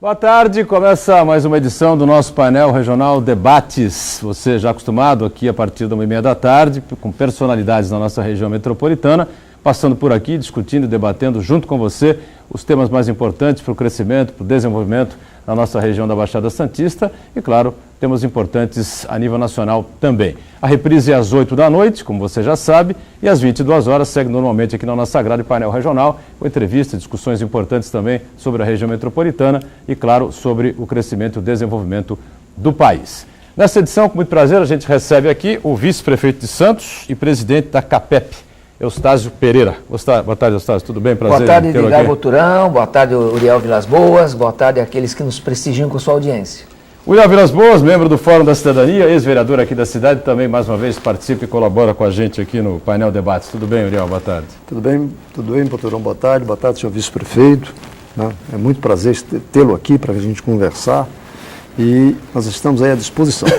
Boa tarde, começa mais uma edição do nosso painel regional Debates. Você já acostumado aqui a partir da 1h30 da tarde, com personalidades da nossa região metropolitana, passando por aqui, discutindo e debatendo junto com você os temas mais importantes para o crescimento, para o desenvolvimento na nossa região da Baixada Santista e, claro, temas importantes a nível nacional também. A reprise é às 8 da noite, como você já sabe, e às 22 horas segue normalmente aqui na nossa grade painel regional, com entrevistas, discussões importantes também sobre a região metropolitana e, claro, sobre o crescimento e o desenvolvimento do país. Nessa edição, com muito prazer, a gente recebe aqui o vice-prefeito de Santos e presidente da CAPEP, Eustácio Pereira. Boa tarde, Eustácio, tudo bem? Prazer. Boa tarde, Edgar Boturão, boa tarde, Uriel Vilas Boas, boa tarde àqueles que nos prestigiam com sua audiência. Uriel Vilas Boas, membro do Fórum da Cidadania, ex-vereador aqui da cidade, também mais uma vez participa e colabora com a gente aqui no painel Debates. Tudo bem, Uriel? Boa tarde. Tudo bem, Boturão, boa tarde, senhor vice-prefeito. É muito prazer tê-lo aqui para a gente conversar e nós estamos aí à disposição.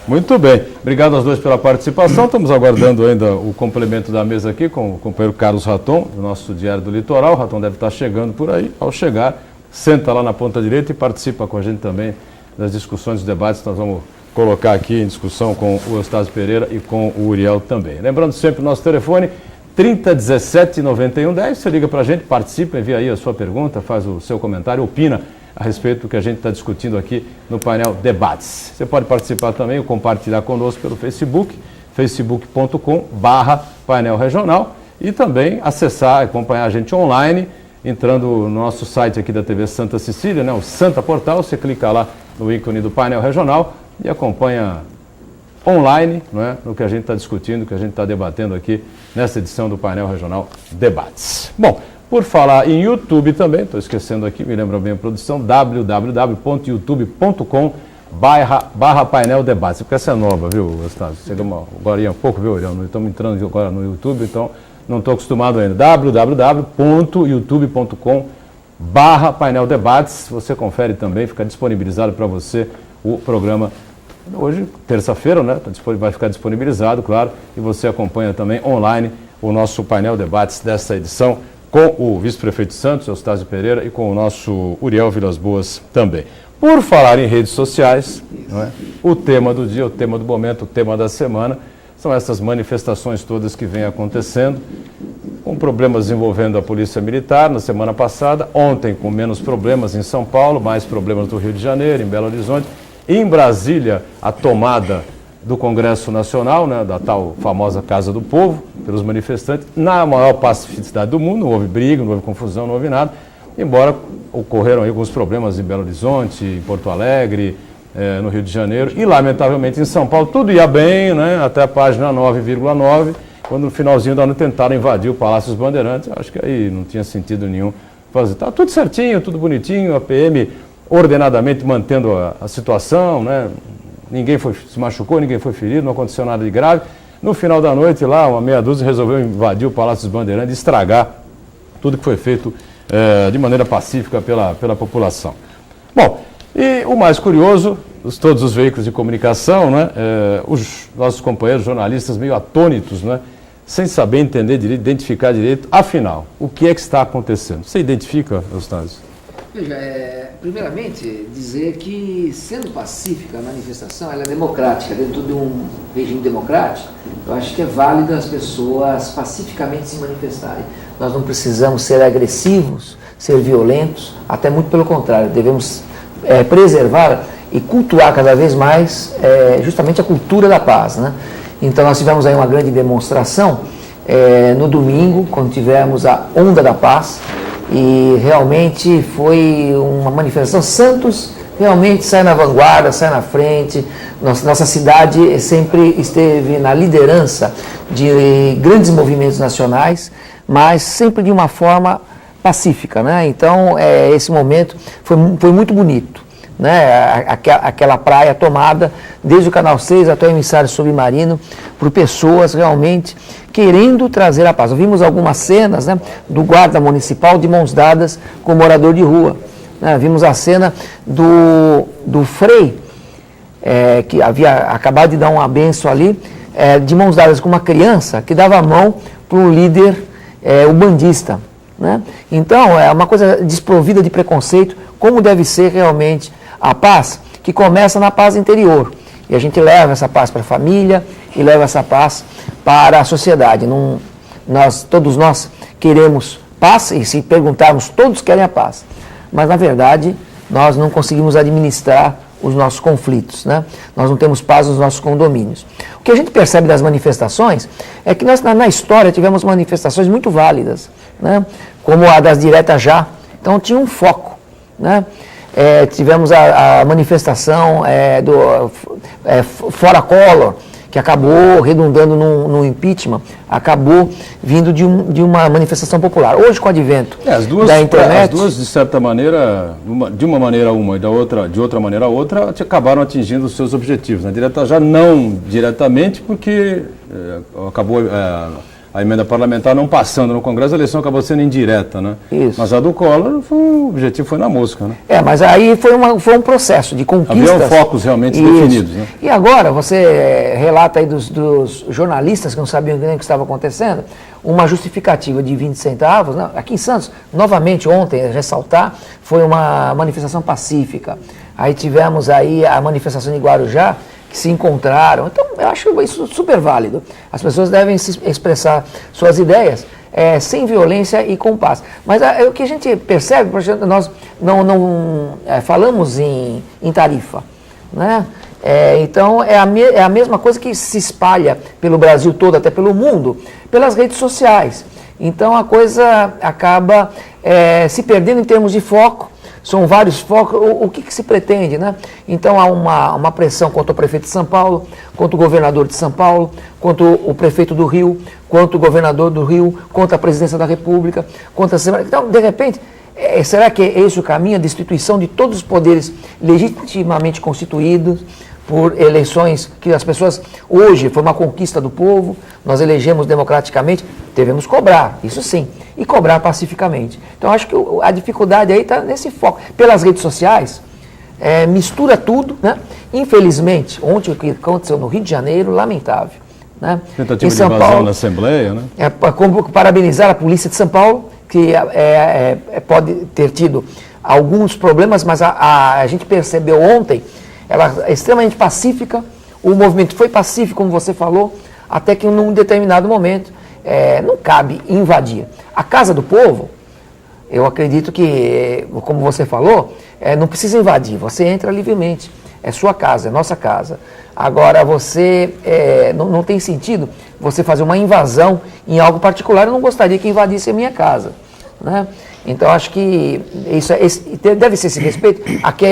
Muito bem, obrigado aos dois pela participação. Estamos aguardando ainda o complemento da mesa aqui com o companheiro Carlos Raton, do nosso Diário do Litoral. O Raton deve estar chegando por aí. Ao chegar, senta lá na ponta direita e participa com a gente também das discussões, dos debates que nós vamos colocar aqui em discussão com o Eustácio Pereira e com o Uriel também. Lembrando sempre o nosso telefone, 3017-9110. Você liga para a gente, participa, envia aí a sua pergunta, faz o seu comentário, opina a respeito do que a gente está discutindo aqui no painel Debates. Você pode participar também ou compartilhar conosco pelo Facebook, facebook.com/painel regional e também acessar e acompanhar a gente online, entrando no nosso site aqui da TV Santa Cecília, né, o Santa Portal. Você clica lá no ícone do painel regional e acompanha online, não é, no que a gente está discutindo, o que a gente está debatendo aqui nessa edição do painel regional Debates. Bom, por falar em YouTube também, estou esquecendo aqui, me lembra bem a produção, www.youtube.com/painel debates, porque essa é nova, viu, Gustavo? Chegamos agora há pouco, viu, Orião? Estamos entrando agora no YouTube, então não estou acostumado ainda. www.youtube.com/painel debates, você confere também, fica disponibilizado para você o programa. Hoje, terça-feira, né? Vai ficar disponibilizado, claro, e você acompanha também online o nosso painel debates dessa edição, com o vice-prefeito de Santos, Eustácio Pereira, e com o nosso Uriel Vilas Boas também. Por falar em redes sociais, não é? O tema do dia, o tema do momento, o tema da semana, são essas manifestações todas que vêm acontecendo, com problemas envolvendo a Polícia Militar na semana passada, ontem com menos problemas em São Paulo, mais problemas no Rio de Janeiro, em Belo Horizonte, em Brasília, a tomada do Congresso Nacional, né, da tal famosa Casa do Povo, pelos manifestantes, na maior pacificidade do mundo, não houve briga, não houve confusão, não houve nada, embora ocorreram aí alguns problemas em Belo Horizonte, em Porto Alegre, no Rio de Janeiro, e lamentavelmente em São Paulo tudo ia bem, né, até a página 9,9, quando no finalzinho do ano tentaram invadir o Palácio dos Bandeirantes. Acho que aí não tinha sentido nenhum fazer. Tá tudo certinho, tudo bonitinho, a PM ordenadamente mantendo a situação, né? Ninguém se machucou, ninguém foi ferido, não aconteceu nada de grave. No final da noite, lá, uma meia dúzia resolveu invadir o Palácio dos Bandeirantes e estragar tudo que foi feito de maneira pacífica pela população. Bom, e o mais curioso, todos os veículos de comunicação, né, os nossos companheiros jornalistas meio atônitos, né, sem saber entender direito, identificar direito, afinal, o que é que está acontecendo? Você identifica, Eustácio? Veja, primeiramente, dizer que, sendo pacífica a manifestação, ela é democrática, dentro de um regime democrático, eu acho que é válido as pessoas pacificamente se manifestarem. Nós não precisamos ser agressivos, ser violentos, até muito pelo contrário, devemos preservar e cultuar cada vez mais justamente a cultura da paz, né? Então nós tivemos aí uma grande demonstração no domingo, quando tivemos a Onda da Paz, e realmente foi uma manifestação. Santos realmente sai na vanguarda, sai na frente. Nossa cidade sempre esteve na liderança de grandes movimentos nacionais, mas sempre de uma forma pacífica, né? Então, esse momento foi muito bonito, né? Aquela praia tomada, desde o Canal 6 até o emissário submarino, por pessoas realmente querendo trazer a paz. Vimos algumas cenas, né, do guarda municipal de mãos dadas com o morador de rua. Né? Vimos a cena do Frei, que havia acabado de dar uma benção ali, de mãos dadas com uma criança que dava a mão para um líder ubandista. né? Então, é uma coisa desprovida de preconceito, como deve ser realmente a paz, que começa na paz interior. E a gente leva essa paz para a família e leva essa paz para a sociedade. Todos nós queremos paz, e se perguntarmos, todos querem a paz. Mas, na verdade, nós não conseguimos administrar os nossos conflitos, né? Nós não temos paz nos nossos condomínios. O que a gente percebe das manifestações é que nós, na história, tivemos manifestações muito válidas, né? Como a das Diretas Já. Então, tinha um foco, né? Tivemos a manifestação do Fora Collor, que acabou redundando no impeachment, acabou vindo de uma manifestação popular. Hoje, com o advento da internet... As duas, de certa maneira, de uma maneira uma e de outra maneira outra, acabaram atingindo os seus objetivos. Na Direta Já, não diretamente, porque acabou... a emenda parlamentar não passando no Congresso, a eleição acabou sendo indireta, né? Isso. Mas a do Collor, o objetivo foi na mosca, né? Mas aí foi um processo de conquistas. Havia focos realmente definidos, né? E agora, você relata aí dos jornalistas que não sabiam nem o que estava acontecendo, uma justificativa de 20 centavos, né? Aqui em Santos, novamente ontem, ressaltar, foi uma manifestação pacífica. Aí tivemos aí a manifestação de Guarujá, que se encontraram. Então, eu acho isso super válido. As pessoas devem se expressar suas ideias sem violência e com paz. Mas o que a gente percebe, por exemplo, nós não falamos em tarifa, né? Então, é a mesma coisa que se espalha pelo Brasil todo, até pelo mundo, pelas redes sociais. Então, a coisa acaba se perdendo em termos de foco. São vários focos. O que se pretende, né? Então há uma pressão contra o prefeito de São Paulo, contra o governador de São Paulo, contra o prefeito do Rio, contra o governador do Rio, contra a presidência da República, contra a Assembleia. Então, de repente, será que é esse o caminho, a destituição de todos os poderes legitimamente constituídos por eleições que as pessoas... Hoje foi uma conquista do povo, nós elegemos democraticamente, devemos cobrar, isso sim, e cobrar pacificamente. Então, acho que a dificuldade aí está nesse foco. Pelas redes sociais, mistura tudo, né? Infelizmente, ontem o que aconteceu no Rio de Janeiro, lamentável, né? Tentativa de invasão na Assembleia, né? Parabenizar a Polícia de São Paulo, que pode ter tido alguns problemas, mas a gente percebeu ontem, ela é extremamente pacífica, o movimento foi pacífico, como você falou, até que num determinado momento não cabe invadir. A Casa do Povo, eu acredito que, como você falou, não precisa invadir, você entra livremente, é sua casa, é nossa casa. Agora, você não tem sentido você fazer uma invasão em algo particular, eu não gostaria que invadisse a minha casa, né? Então, acho que deve ser esse respeito,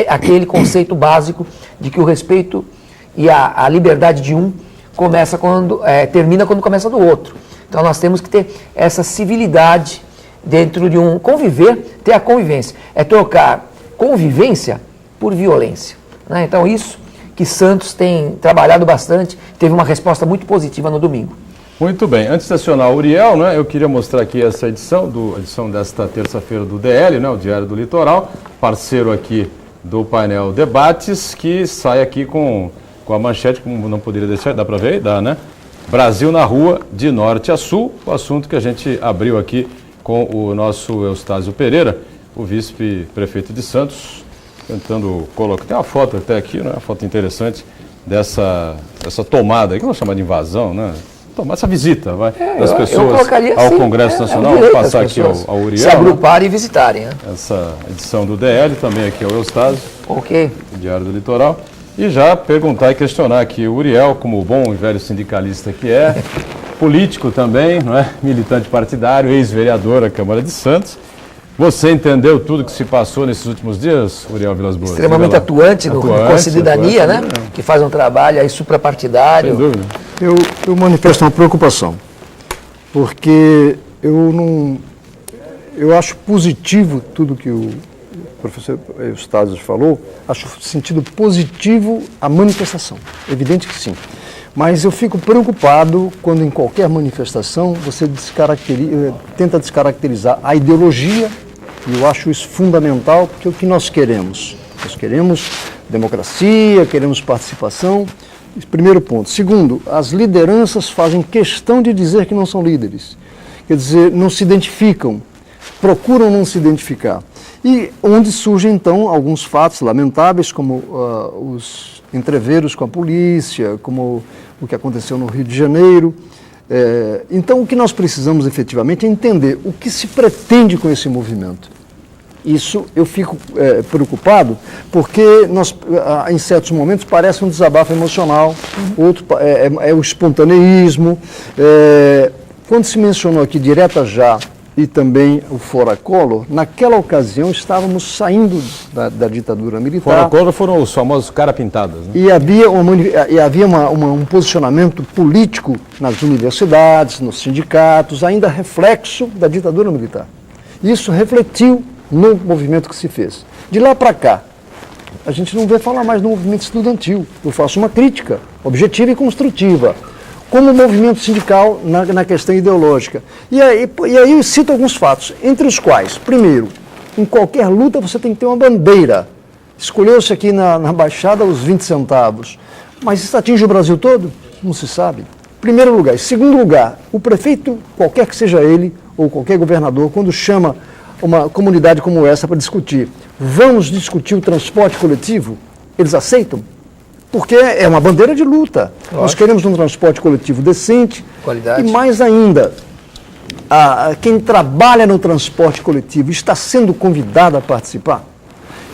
aquele conceito básico de que o respeito e a liberdade de um termina quando começa do outro. Então, nós temos que ter essa civilidade dentro de ter a convivência. É trocar convivência por violência, né? Então, isso que Santos tem trabalhado bastante, teve uma resposta muito positiva no domingo. Muito bem. Antes de acionar o Uriel, né, eu queria mostrar aqui essa edição desta terça-feira do DL, né, o Diário do Litoral, parceiro aqui do painel Debates, que sai aqui com a manchete, como não poderia deixar, dá para ver aí? Dá, né? Brasil na rua, de norte a sul, o assunto que a gente abriu aqui com o nosso Eustácio Pereira, o vice-prefeito de Santos, tentando colocar, tem uma foto até aqui, né, uma foto interessante dessa tomada, que eu vou chamar de invasão, né? Essa visita das pessoas ao Congresso Nacional, vou passar aqui ao Uriel. Se agruparem e visitarem. Né? Essa edição do DL, também aqui ao Eustácio, ok, o Diário do Litoral. E já perguntar e questionar aqui o Uriel, como bom e velho sindicalista que é, político também, não é? Militante partidário, ex-vereador da Câmara de Santos. Você entendeu tudo que se passou nesses últimos dias, Uriel Vilas Boas? Extremamente atuante com a cidadania, né? Que faz um trabalho aí suprapartidário. Sem dúvida. Eu manifesto uma preocupação, porque eu acho positivo tudo que o professor Eustácio falou, acho sentido positivo a manifestação, evidente que sim. Mas eu fico preocupado quando em qualquer manifestação você tenta descaracterizar a ideologia, e eu acho isso fundamental, porque é o que nós queremos? Nós queremos democracia, queremos participação. Primeiro ponto. Segundo, as lideranças fazem questão de dizer que não são líderes. Quer dizer, não se identificam. procuram não se identificar. E onde surgem, então, alguns fatos lamentáveis, como os entreveros com a polícia, como o que aconteceu no Rio de Janeiro. Então, o que nós precisamos efetivamente é entender o que se pretende com esse movimento. Isso eu fico preocupado, porque em certos momentos parece um desabafo emocional, outro é o espontaneísmo. Quando se mencionou aqui Direta Já e também o Fora Collor, naquela ocasião estávamos saindo da ditadura militar. Fora Collor foram os famosos cara pintadas, né? E havia um posicionamento político nas universidades, nos sindicatos, ainda reflexo da ditadura militar. Isso refletiu no movimento que se fez. De lá para cá, a gente não vê falar mais do movimento estudantil. Eu faço uma crítica objetiva e construtiva, como movimento sindical na questão ideológica. E aí eu cito alguns fatos, entre os quais, primeiro, em qualquer luta você tem que ter uma bandeira. Escolheu-se aqui na Baixada os 20 centavos, mas isso atinge o Brasil todo? Não se sabe. Primeiro lugar. Em segundo lugar, o prefeito, qualquer que seja ele, ou qualquer governador, quando chama uma comunidade como essa para discutir, vamos discutir o transporte coletivo, eles aceitam? Porque é uma bandeira de luta. Nós queremos um transporte coletivo decente. Qualidade. E mais ainda, quem trabalha no transporte coletivo está sendo convidado a participar.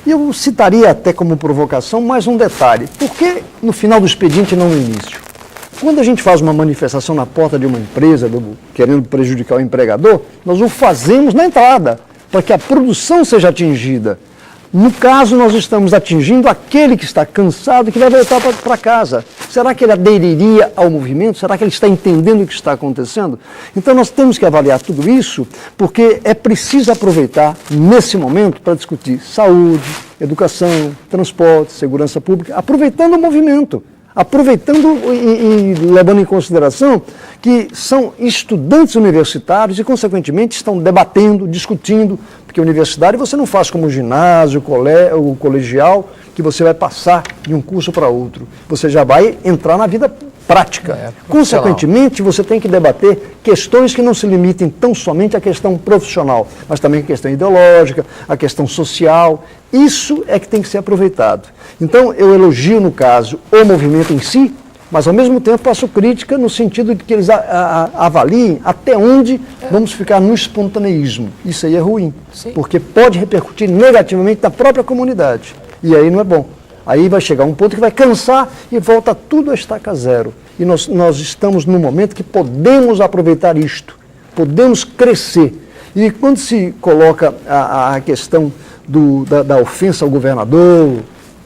E eu citaria até como provocação mais um detalhe. Por que no final do expediente e não no início? Quando a gente faz uma manifestação na porta de uma empresa, querendo prejudicar o empregador, nós o fazemos na entrada, para que a produção seja atingida. No caso, nós estamos atingindo aquele que está cansado e que vai voltar para casa. Será que ele aderiria ao movimento? Será que ele está entendendo o que está acontecendo? Então, nós temos que avaliar tudo isso, porque é preciso aproveitar, nesse momento, para discutir saúde, educação, transporte, segurança pública, aproveitando o movimento. Aproveitando e levando em consideração que são estudantes universitários e, consequentemente, estão debatendo, discutindo, porque universidade você não faz como o ginásio, o colegial, que você vai passar de um curso para outro. Você já vai entrar na vida prática. Consequentemente, você tem que debater questões que não se limitem tão somente à questão profissional, mas também à questão ideológica, à questão social. Isso é que tem que ser aproveitado. Então, eu elogio, no caso, o movimento em si, mas, ao mesmo tempo, faço crítica no sentido de que eles avaliem até onde vamos ficar no espontaneísmo. Isso aí é ruim, porque pode repercutir negativamente na própria comunidade. E aí não é bom. Aí vai chegar um ponto que vai cansar e volta tudo a estaca zero. E nós estamos num momento que podemos aproveitar isto, podemos crescer. E quando se coloca a questão da ofensa ao governador,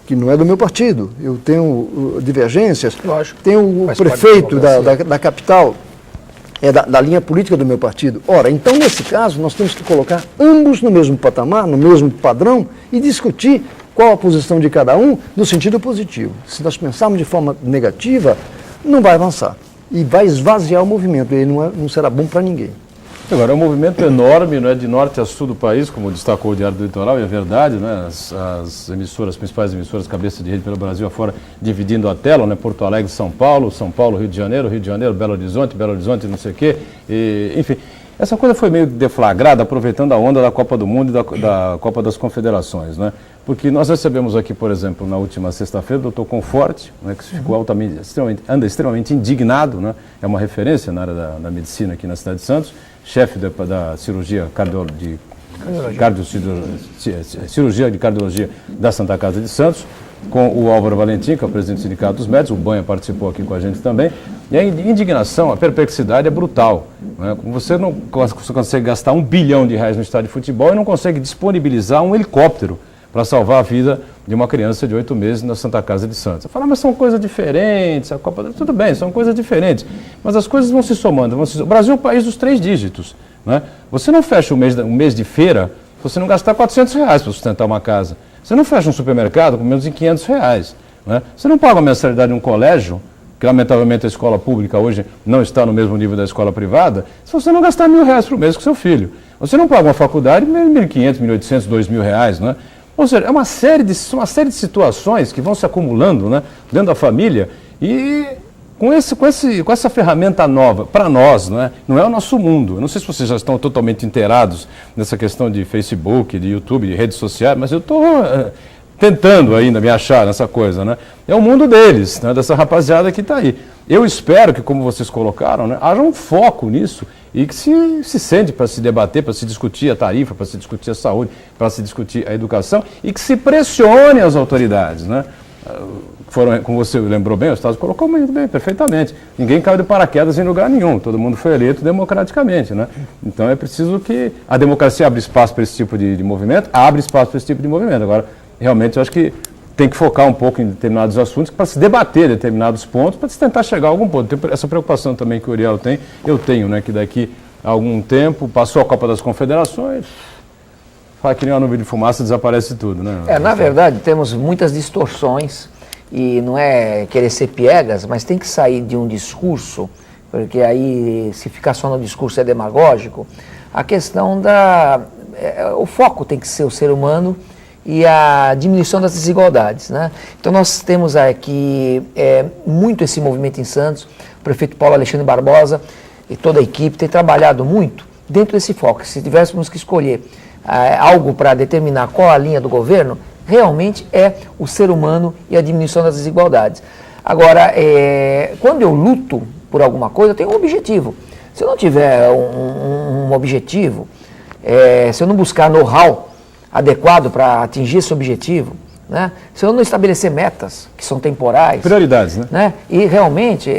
que não é do meu partido, eu tenho divergências, lógico, tenho o prefeito da capital, da linha política do meu partido. Ora, então nesse caso nós temos que colocar ambos no mesmo patamar, no mesmo padrão e discutir qual a posição de cada um no sentido positivo. Se nós pensarmos de forma negativa, não vai avançar e vai esvaziar o movimento, e não será bom para ninguém. Agora, é um movimento enorme, não é, de norte a sul do país, como destacou o Diário do Litoral, e é verdade, né, as principais emissoras, cabeça de rede pelo Brasil afora, dividindo a tela, né, Porto Alegre, São Paulo, Rio de Janeiro, Belo Horizonte, não sei o quê, enfim. Essa coisa foi meio deflagrada, aproveitando a onda da Copa do Mundo e da Copa das Confederações, né? Porque nós recebemos aqui, por exemplo, na última sexta-feira, o Dr. Conforte, né, que ficou anda extremamente indignado, né? É uma referência na área da medicina aqui na cidade de Santos, chefe da cirurgia cirurgia de cardiologia da Santa Casa de Santos, com o Álvaro Valentim, que é o presidente do Sindicato dos Médicos, o Banha participou aqui com a gente também, e a indignação, a perplexidade é brutal, né? Você não consegue gastar R$1 bilhão no estádio de futebol e não consegue disponibilizar um helicóptero para salvar a vida de uma criança de 8 meses na Santa Casa de Santos. Você fala, mas são coisas diferentes, a Copa... Tudo bem, são coisas diferentes, mas as coisas vão se somando. O Brasil é um país dos 3 dígitos, né? Você não fecha um mês de feira se você não gastar R$400 para sustentar uma casa. Você não fecha um supermercado com menos de R$500, né? Você não paga uma mensalidade de um colégio, que lamentavelmente a escola pública hoje não está no mesmo nível da escola privada, se você não gastar R$1.000 por mês com seu filho. Você não paga uma faculdade de R$1.500, R$1.800, R$2.000, né? Ou seja, é uma série de situações que vão se acumulando, né, dentro da família e com essa ferramenta nova, para nós, não é o nosso mundo. Eu não sei se vocês já estão totalmente inteirados nessa questão de Facebook, de YouTube, de redes sociais, mas eu estou tentando ainda me achar nessa coisa, né? É o mundo deles, né? Dessa rapaziada que está aí. Eu espero que, como vocês colocaram, né, haja um foco nisso e que se sente para se debater, para se discutir a tarifa, para se discutir a saúde, para se discutir a educação e que se pressione as autoridades, né? Foram, como você lembrou bem, o Estado colocou muito bem, perfeitamente. Ninguém caiu de paraquedas em lugar nenhum, todo mundo foi eleito democraticamente, né? Então é preciso que a democracia abra espaço para esse tipo de movimento, abre espaço para esse tipo de movimento. Agora, realmente, eu acho que tem que focar um pouco em determinados assuntos para se debater determinados pontos, para se tentar chegar a algum ponto. Tem essa preocupação também que o Uriel tem, eu tenho, né? Que daqui a algum tempo, passou a Copa das Confederações, fala que nem uma nuvem de fumaça, desaparece tudo, né? Na verdade, temos muitas distorções. E não é querer ser piegas, mas tem que sair de um discurso, porque aí, se ficar só no discurso é demagógico, a questão o foco tem que ser o ser humano e a diminuição das desigualdades, né? Então nós temos aqui muito esse movimento em Santos, o prefeito Paulo Alexandre Barbosa e toda a equipe tem trabalhado muito dentro desse foco. Se tivéssemos que escolher algo para determinar qual a linha do governo, realmente é o ser humano e a diminuição das desigualdades. Agora, quando eu luto por alguma coisa, eu tenho um objetivo. Se eu não tiver um objetivo, se eu não buscar know-how adequado para atingir esse objetivo, né? Se eu não estabelecer metas que são temporais... Prioridades, né? E realmente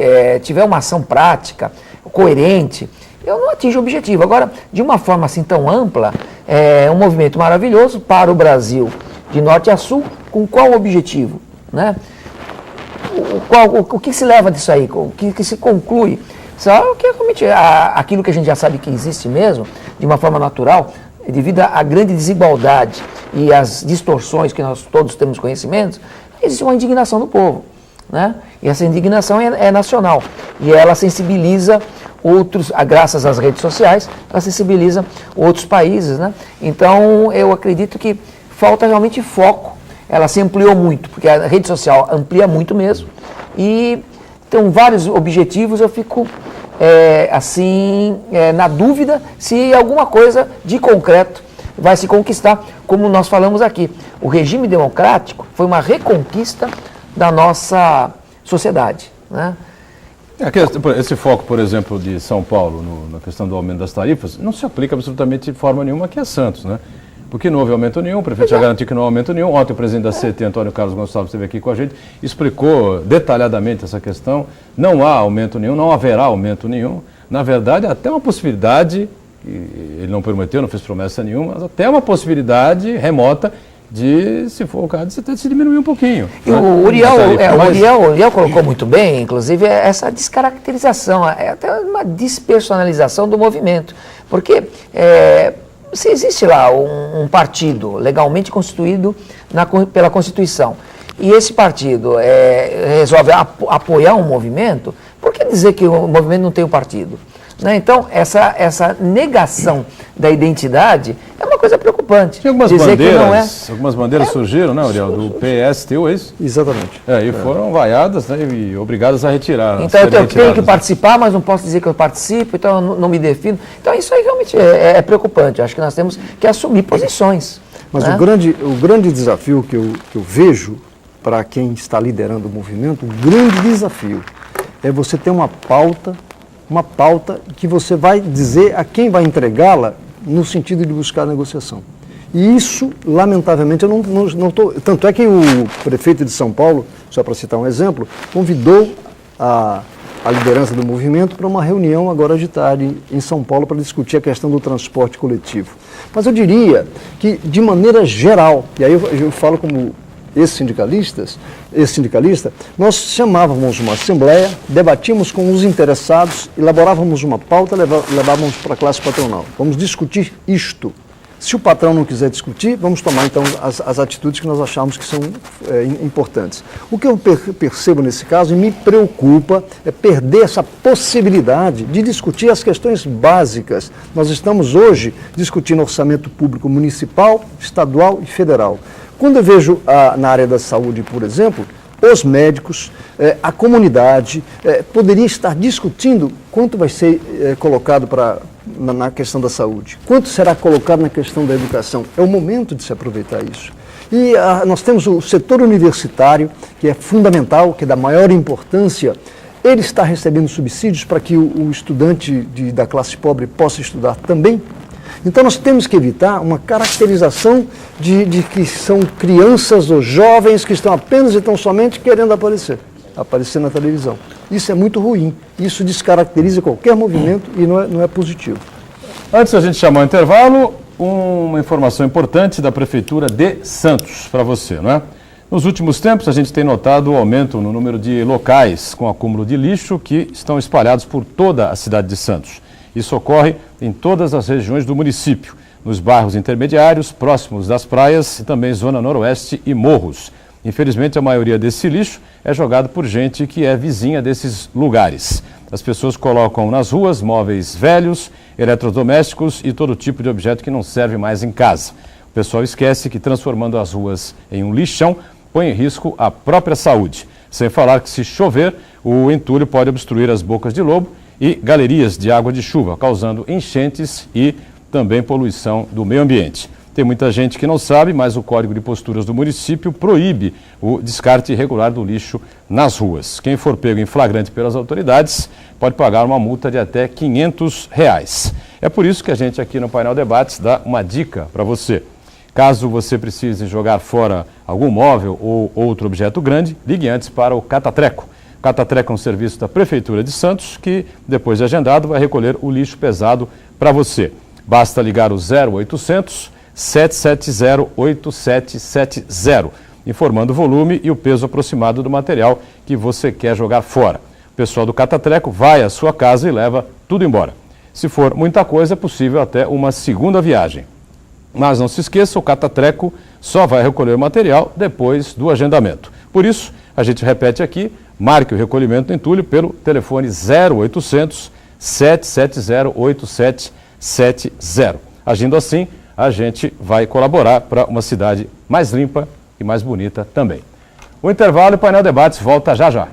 tiver uma ação prática, coerente, eu não atingo o objetivo. Agora, de uma forma assim tão ampla, é um movimento maravilhoso para o Brasil, de norte a sul, com qual objetivo, né? O que se leva disso aí? O que se conclui? Só que realmente aquilo que a gente já sabe que existe mesmo, de uma forma natural, devido à grande desigualdade e às distorções que nós todos temos conhecimentos, existe uma indignação do povo, né? E essa indignação é nacional e ela sensibiliza outros, graças às redes sociais, ela sensibiliza outros países, né? Então eu acredito que falta realmente foco. Ela se ampliou muito, porque a rede social amplia muito mesmo. E tem vários objetivos, eu fico na dúvida se alguma coisa de concreto vai se conquistar, como nós falamos aqui. O regime democrático foi uma reconquista da nossa sociedade, né? Esse foco, por exemplo, de São Paulo na questão do aumento das tarifas, não se aplica absolutamente de forma nenhuma aqui a Santos, né? Porque não houve aumento nenhum, o prefeito já garantiu que não há aumento nenhum. Ontem o presidente da CET, Antônio Carlos Gonçalves, esteve aqui com a gente, explicou detalhadamente essa questão. Não há aumento nenhum, não haverá aumento nenhum. Na verdade, até uma possibilidade, ele não prometeu, não fez promessa nenhuma, mas até uma possibilidade remota de, se for o caso, se diminuir um pouquinho. E né? O Uriel colocou muito bem, inclusive, essa descaracterização, até uma despersonalização do movimento. Porque se existe lá um partido legalmente constituído pela Constituição, e esse partido resolve apoiar um movimento, por que dizer que o movimento não tem um partido? Né? Então, essa negação da identidade é uma coisa preocupante. Tinha algumas bandeiras surgiram, né, Uriel? Do PSTU, é isso? Exatamente. E foram vaiadas, né, e obrigadas a retirar. Então eu tenho que participar, mas não posso dizer que eu participo, então eu não me defino. Então isso aí realmente é preocupante. Acho que nós temos que assumir posições. Mas né? o grande desafio que eu vejo para quem está liderando o movimento, o grande desafio é você ter uma pauta que você vai dizer a quem vai entregá-la no sentido de buscar a negociação. E isso, lamentavelmente, eu não estou... Tanto é que o prefeito de São Paulo, só para citar um exemplo, convidou a liderança do movimento para uma reunião agora de tarde em São Paulo para discutir a questão do transporte coletivo. Mas eu diria que, de maneira geral, e aí eu falo como ex-sindicalista, nós chamávamos uma assembleia, debatíamos com os interessados, elaborávamos uma pauta, levávamos para a classe patronal. Vamos discutir isto. Se o patrão não quiser discutir, vamos tomar então as atitudes que nós achamos que são importantes. O que eu percebo nesse caso e me preocupa é perder essa possibilidade de discutir as questões básicas. Nós estamos hoje discutindo orçamento público municipal, estadual e federal. Quando eu vejo na área da saúde, por exemplo, os médicos, a comunidade, poderia estar discutindo quanto vai ser colocado na questão da saúde, quanto será colocado na questão da educação. É o momento de se aproveitar isso. E nós temos o setor universitário, que é fundamental, que é da maior importância. Ele está recebendo subsídios para que o estudante da classe pobre possa estudar também. Então nós temos que evitar uma caracterização de que são crianças ou jovens que estão apenas e tão somente querendo aparecer na televisão. Isso é muito ruim, isso descaracteriza qualquer movimento e não é positivo. Antes da gente chamar o intervalo, uma informação importante da Prefeitura de Santos para você, não é? Nos últimos tempos, a gente tem notado o aumento no número de locais com acúmulo de lixo que estão espalhados por toda a cidade de Santos. Isso ocorre em todas as regiões do município, nos bairros intermediários, próximos das praias e também zona noroeste e morros. Infelizmente, a maioria desse lixo é jogado por gente que é vizinha desses lugares. As pessoas colocam nas ruas móveis velhos, eletrodomésticos e todo tipo de objeto que não serve mais em casa. O pessoal esquece que transformando as ruas em um lixão põe em risco a própria saúde. Sem falar que se chover, o entulho pode obstruir as bocas de lobo e galerias de água de chuva, causando enchentes e também poluição do meio ambiente. Tem muita gente que não sabe, mas o Código de Posturas do município proíbe o descarte irregular do lixo nas ruas. Quem for pego em flagrante pelas autoridades pode pagar uma multa de até R$500. É por isso que a gente aqui no Painel Debates dá uma dica para você. Caso você precise jogar fora algum móvel ou outro objeto grande, ligue antes para o Catatreco. O Catatreco é um serviço da Prefeitura de Santos que, depois de agendado, vai recolher o lixo pesado para você. Basta ligar o 0800 770 8770, informando o volume e o peso aproximado do material que você quer jogar fora. O pessoal do Catatreco vai à sua casa e leva tudo embora. Se for muita coisa, é possível até uma segunda viagem. Mas não se esqueça, o Catatreco só vai recolher o material depois do agendamento. Por isso, a gente repete aqui, marque o recolhimento do entulho pelo telefone 0800 770 8770. Agindo assim, a gente vai colaborar para uma cidade mais limpa e mais bonita também. O intervalo e o Painel Debates volta já já.